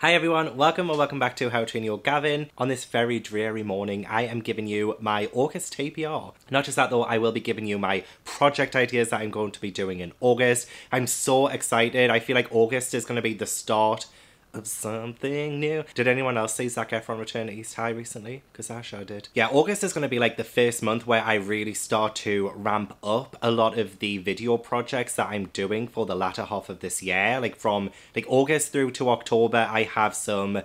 Hi everyone, welcome or welcome back to How to Your Gavin. On this very dreary morning, I am giving you my August TBR. Not just that though, I will be giving you my project ideas that I'm going to be doing in August. I'm so excited. I feel like August is going to be the start of something new. Did anyone else see Zac Efron return to East High recently? Because I sure did. Yeah, August is going to be like the first month where I really start to ramp up a lot of the video projects that I'm doing for the latter half of this year. Like from August through to October, I have some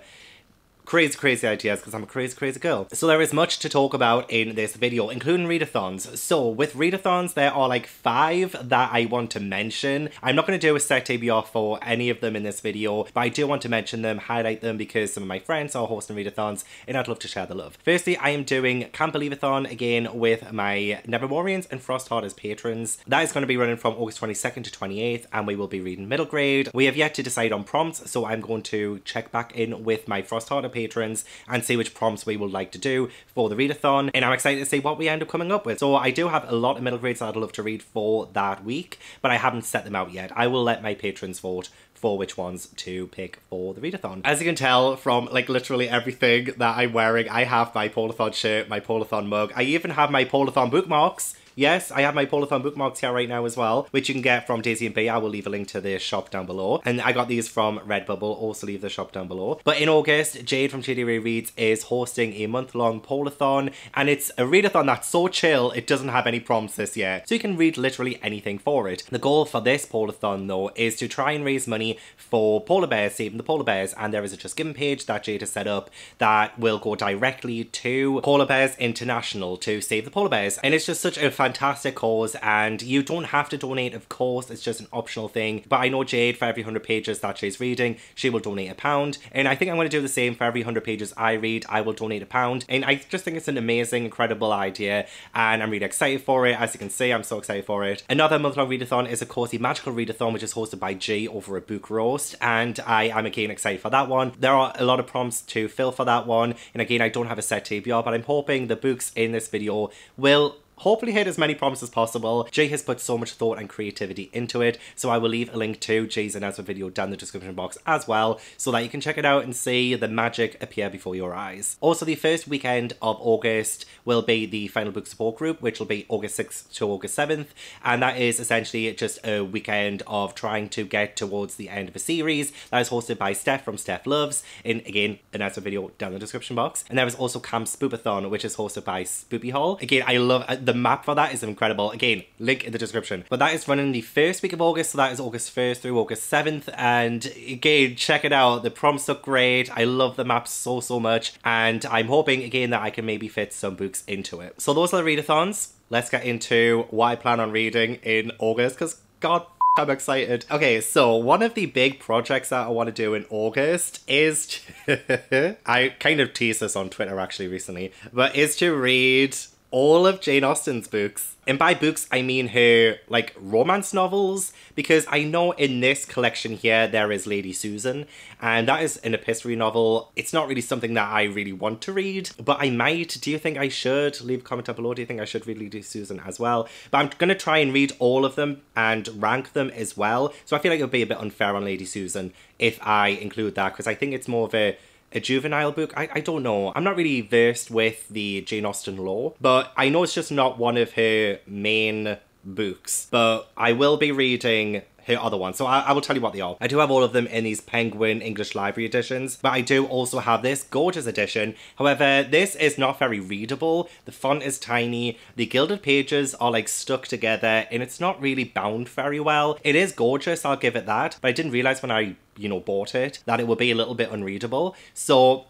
crazy ideas because I'm a crazy girl. So there is much to talk about in this video, including readathons. So with readathons, there are like 5 that I want to mention. I'm not going to do a set TBR for any of them in this video, but I do want to mention them, highlight them, because some of my friends are hosting readathons and I'd love to share the love. Firstly, I am doing Can't Believeathon again with my Nevermoorians and Frosthearters patrons. That is going to be running from August 22nd to 28th, and we will be reading middle grade. We have yet to decide on prompts, so I'm going to check back in with my Frosthearter patrons and see which prompts we would like to do for the readathon, and I'm excited to see what we end up coming up with. So I do have a lot of middle grades that I'd love to read for that week, but I haven't set them out yet. I will let my patrons vote for which ones to pick for the readathon. As you can tell from like literally everything that I'm wearing, I have my Polathon shirt, my Polathon mug, I even have my Polathon bookmarks. Yes, I have my Polathon bookmarks here right now as well, which you can get from Daisy and B. I will leave a link to their shop down below. And I got these from Redbubble, also leave the shop down below. But in August, Jade from FrankieReads is hosting a month-long Polathon, and it's a readathon that's so chill, it doesn't have any prompts this year. So you can read literally anything for it. The goal for this Polathon, though, is to try and raise money for polar bears, saving the polar bears. And there is a Just Giving page that Jade has set up that will go directly to Polar Bears International to save the polar bears. And it's just such a fantastic cause, and you don't have to donate, of course, it's just an optional thing. But I know Jade, for every 100 pages that she's reading, she will donate £1, and I think I'm going to do the same for every 100 pages I read. I will donate £1, and I just think it's an amazing, incredible idea, and I'm really excited for it. As you can see, I'm so excited for it. Another month-long readathon is of course the Magical Readathon, which is hosted by G over a book roast, and I am again excited for that one. There are a lot of prompts to fill for that one, and again, I don't have a set TBR, but I'm hoping the books in this video will hopefully hit as many prompts as possible. Jay has put so much thought and creativity into it, so I will leave a link to Jay's announcement video down in the description box as well, so that you can check it out and see the magic appear before your eyes. Also, the first weekend of August will be the final book support group, which will be August 6th to August 7th, and that is essentially just a weekend of trying to get towards the end of a series that is hosted by Steph from Steph Loves, and again, announcement video down in the description box. And there is also Camp Spoopathon, which is hosted by Spoopy Hall. Again, I love the map for that is incredible. Again, link in the description. But that is running the first week of August, so that is August 1st through August 7th. And again, check it out. The prompts look great. I love the maps so much. And I'm hoping, again, that I can maybe fit some books into it. So those are the readathons. Let's get into what I plan on reading in August, because God, I'm excited. Okay, so one of the big projects that I want to do in August is I kind of teased this on Twitter actually recently, but is to read all of Jane Austen's books. And by books, I mean her, like, romance novels, because I know in this collection here, there is Lady Susan, and that is an epistolary novel. It's not really something that I really want to read, but I might. Do you think I should? Leave a comment down below. Do you think I should read Lady Susan as well? But I'm going to try and read all of them and rank them as well. So I feel like it would be a bit unfair on Lady Susan if I include that, because I think it's more of a juvenile book. I don't know. I'm not really versed with the Jane Austen lore, but I know it's just not one of her main books. But I will be reading her other ones, so I will tell you what they are. I do have all of them in these Penguin English Library editions, but I do also have this gorgeous edition. However, this is not very readable. The font is tiny, the gilded pages are like stuck together, and it's not really bound very well. It is gorgeous, I'll give it that, but I didn't realize when I, bought it that it would be a little bit unreadable. So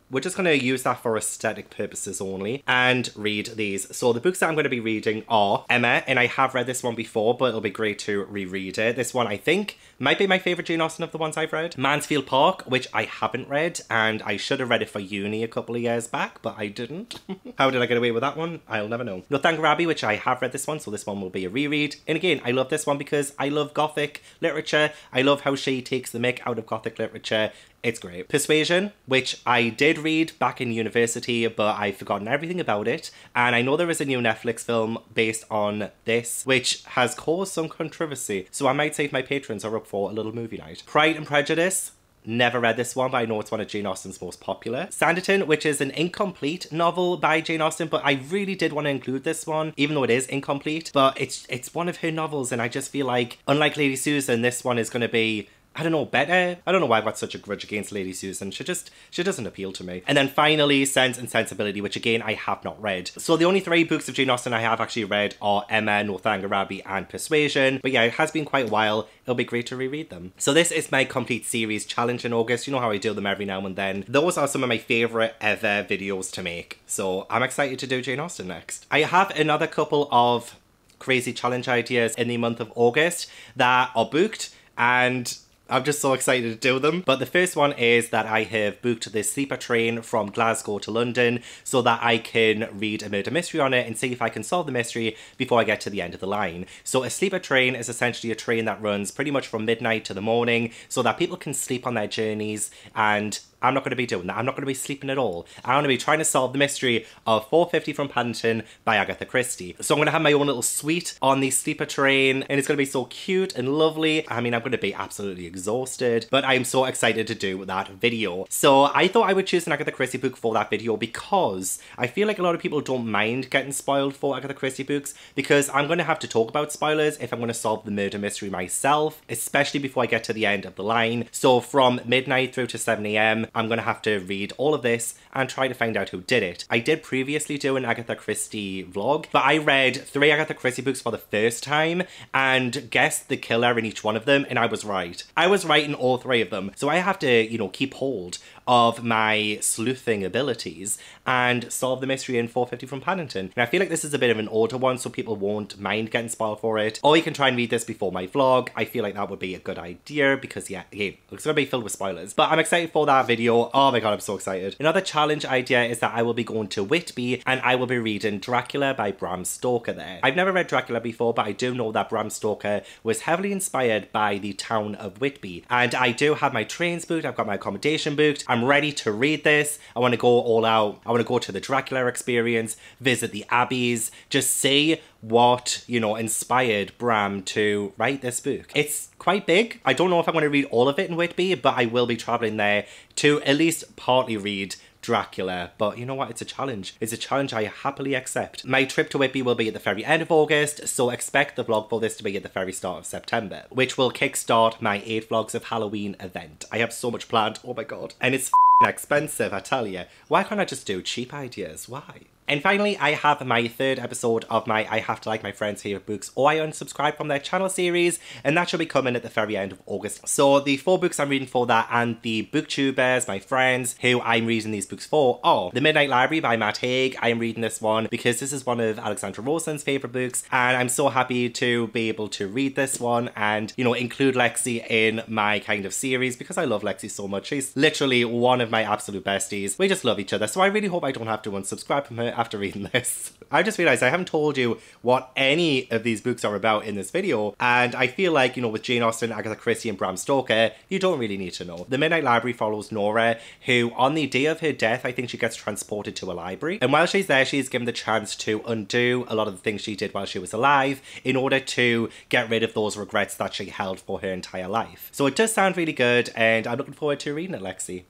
we're just going to use that for aesthetic purposes only and read these. So the books that I'm going to be reading are Emma, and I have read this one before, but it'll be great to reread it. This one, I think, might be my favourite Jane Austen of the ones I've read. Mansfield Park, which I haven't read, and I should have read it for uni a couple of years back, but I didn't. How did I get away with that one? I'll never know. Northanger Abbey, which I have read this one, so this one will be a reread. And again, I love this one because I love Gothic literature. I love how she takes the mick out of Gothic literature. It's great. Persuasion, which I did read back in university, but I've forgotten everything about it. And I know there is a new Netflix film based on this, which has caused some controversy. So I might say if my patrons are up for a little movie night. Pride and Prejudice. Never read this one, but I know it's one of Jane Austen's most popular. Sanditon, which is an incomplete novel by Jane Austen, but I really did want to include this one, even though it is incomplete. But it's one of her novels, and I just feel like, unlike Lady Susan, this one is going to be, I don't know, better. I don't know why I've got such a grudge against Lady Susan. She doesn't appeal to me. And then finally, Sense and Sensibility, which again, I have not read. So the only 3 books of Jane Austen I have actually read are Emma, Northanger Abbey, and Persuasion. But yeah, it has been quite a while. It'll be great to reread them. So this is my complete series challenge in August. You know how I do them every now and then. Those are some of my favourite ever videos to make. So I'm excited to do Jane Austen next. I have another couple of crazy challenge ideas in the month of August that are booked, and I'm just so excited to do them. But the first one is that I have booked the sleeper train from Glasgow to London so that I can read a murder mystery on it and see if I can solve the mystery before I get to the end of the line. So a sleeper train is essentially a train that runs pretty much from midnight to the morning so that people can sleep on their journeys, and I'm not going to be doing that. I'm not going to be sleeping at all. I'm going to be trying to solve the mystery of 450 from Paddington by Agatha Christie. So I'm going to have my own little suite on the sleeper train, and it's going to be so cute and lovely. I mean, I'm going to be absolutely exhausted, but I'm so excited to do that video. So I thought I would choose an Agatha Christie book for that video because I feel like a lot of people don't mind getting spoiled for Agatha Christie books, because I'm going to have to talk about spoilers if I'm going to solve the murder mystery myself, especially before I get to the end of the line. So from midnight through to 7 AM, I'm going to have to read all of this and try to find out who did it. I did previously do an Agatha Christie vlog, but I read 3 Agatha Christie books for the first time and guessed the killer in each one of them, and I was right. I was right in all 3 of them. So I have to, you know, keep hold of my sleuthing abilities and solve the mystery in 450 from Paddington. And I feel like this is a bit of an older one, so people won't mind getting spoiled for it. Or you can try and read this before my vlog. I feel like that would be a good idea because, yeah, again, it's going to be filled with spoilers. But I'm excited for that video. Oh my god, I'm so excited. Another challenge idea is that I will be going to Whitby and I will be reading Dracula by Bram Stoker there. I've never read Dracula before, but I do know that Bram Stoker was heavily inspired by the town of Whitby. And I do have my trains booked. I've got my accommodation booked. I'm ready to read this. I want to go all out. I want to go to the Dracula experience, visit the abbeys, just see what, you know, inspired Bram to write this book. It's quite big. I don't know if I'm going to read all of it in Whitby, but I will be travelling there to at least partly read Dracula. But you know what? It's a challenge. It's a challenge I happily accept. My trip to Whitby will be at the very end of August, so expect the vlog for this to be at the very start of September, which will kickstart my 8 vlogs of Halloween event. I have so much planned. Oh my god. And it's expensive, I tell you. Why can't I just do cheap ideas? Why? And finally, I have my 3rd episode of my I Have to Like My Friends' Favourite Books or I Unsubscribe from Their Channel series, and that should be coming at the very end of August. So the 4 books I'm reading for that and the booktubers, my friends, who I'm reading these books for are The Midnight Library by Matt Haig. I am reading this one because this is one of Alexandra Rosen's favourite books, and I'm so happy to be able to read this one and, you know, include Lexi in my kind of series because I love Lexi so much. She's literally one of my absolute besties. We just love each other, so I really hope I don't have to unsubscribe from her after reading this. I just realised I haven't told you what any of these books are about in this video, and I feel like, you know, with Jane Austen, Agatha Christie and Bram Stoker, you don't really need to know. The Midnight Library follows Nora, who on the day of her death, I think she gets transported to a library, and while she's there, she's given the chance to undo a lot of the things she did while she was alive in order to get rid of those regrets that she held for her entire life. So it does sound really good, and I'm looking forward to reading it, Lexi.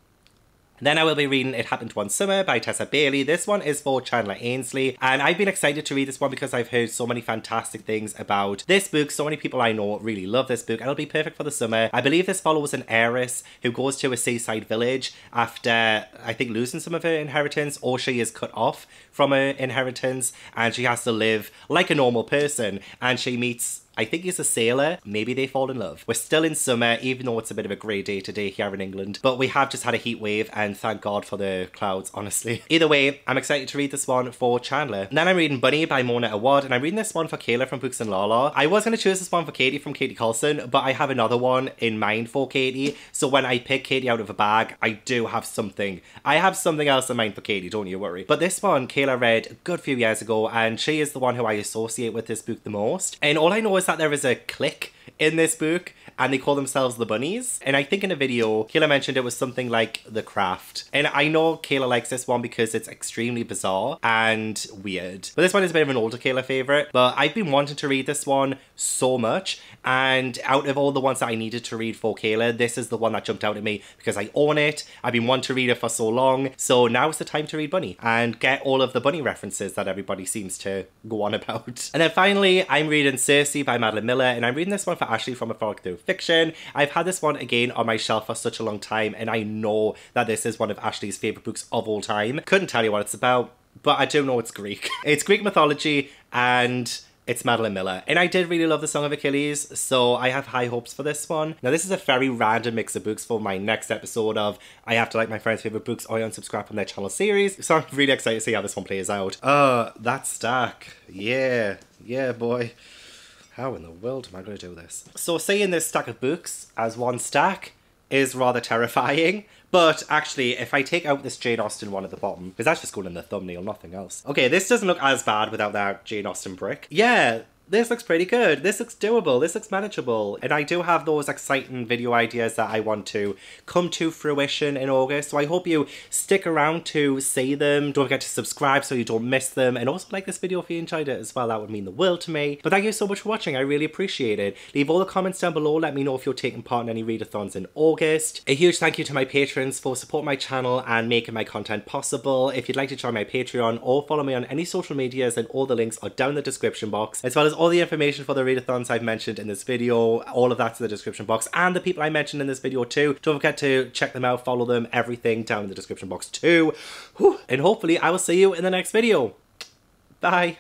Then I will be reading It Happened One Summer by Tessa Bailey. This one is for Chandler Ainsley, and I've been excited to read this one because I've heard so many fantastic things about this book. So many people I know really love this book, and it'll be perfect for the summer. I believe this follows an heiress who goes to a seaside village after, I think, losing some of her inheritance, or she is cut off from her inheritance, and she has to live like a normal person, and she meets, I think he's a sailor. Maybe they fall in love. We're still in summer, even though it's a bit of a grey day today here in England. But we have just had a heat wave, and thank God for the clouds, honestly. Either way, I'm excited to read this one for Chandler. And then I'm reading Bunny by Mona Awad, and I'm reading this one for Kayla from Books and Lala. I was going to choose this one for Katie from Katie Colson, but I have another one in mind for Katie. So when I pick Katie out of a bag, I do have something. I have something else in mind for Katie, don't you worry. But this one, Kayla read a good few years ago, and she is the one who I associate with this book the most. And all I know is that there is a clique in this book, and they call themselves the Bunnies. And I think in a video, Kayla mentioned it was something like The Craft. And I know Kayla likes this one because it's extremely bizarre and weird. But this one is a bit of an older Kayla favourite. But I've been wanting to read this one so much. And out of all the ones that I needed to read for Kayla, this is the one that jumped out at me because I own it. I've been wanting to read it for so long. So now is the time to read Bunny and get all of the bunny references that everybody seems to go on about. And then finally, I'm reading Cece by Madeline Miller, and I'm reading this one for Ashley from A Frolic Through Fiction. I've had this one again on my shelf for such a long time, and I know that this is one of Ashley's favourite books of all time. Couldn't tell you what it's about, but I do know it's Greek. It's Greek mythology, and it's Madeline Miller. And I did really love The Song of Achilles, so I have high hopes for this one. Now, this is a very random mix of books for my next episode of I Have to Like My Friends' Favourite Books or Unsubscribe from their channel series, so I'm really excited to see how this one plays out. That stack. Yeah, boy. How in the world am I going to do this? So seeing this stack of books as one stack is rather terrifying. But actually, if I take out this Jane Austen one at the bottom, because that's just going in the thumbnail, nothing else. Okay, this doesn't look as bad without that Jane Austen brick. Yeah, this looks pretty good. This looks doable. This looks manageable. And I do have those exciting video ideas that I want to come to fruition in August. So I hope you stick around to see them. Don't forget to subscribe so you don't miss them. And also like this video if you enjoyed it as well. That would mean the world to me. But thank you so much for watching. I really appreciate it. Leave all the comments down below. Let me know if you're taking part in any readathons in August. A huge thank you to my patrons for supporting my channel and making my content possible. If you'd like to join my Patreon or follow me on any social medias, then all the links are down in the description box, as well as all the information for the readathons I've mentioned in this video. All of that's in the description box, and the people I mentioned in this video too. Don't forget to check them out, follow them, everything down in the description box too. Whew. And hopefully I will see you in the next video. Bye.